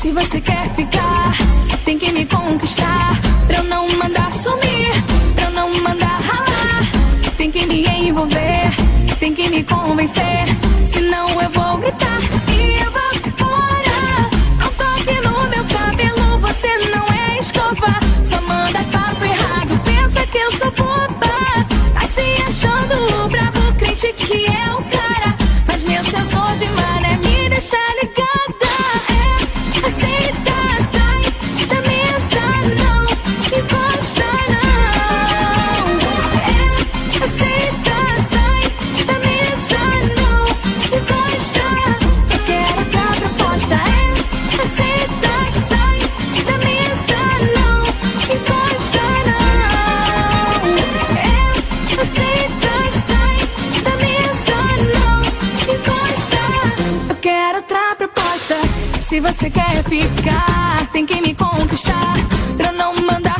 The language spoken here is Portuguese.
Se você quer ficar, tem que me conquistar. Pra eu não mandar sumir, pra eu não mandar ralar. Tem que me envolver, tem que me convencer. Senão eu vou gritar e eu vou fora. Não toque no meu cabelo, você não é escova. Só manda papo errado, pensa que eu sou boba. Tá se achando bravo, crente que é o cara. Mas meu sensor de mané me deixa ligada. Aceita, sai da mesa, não encosta, não. Aceita, sai da mesa, não encosta. Eu quero outra proposta. Aceita, sai da mesa, não encosta, não. Aceita, sai da mesa, não encosta. Eu quero outra proposta. Se você quer ficar, tem que me conquistar. Pra eu não mandar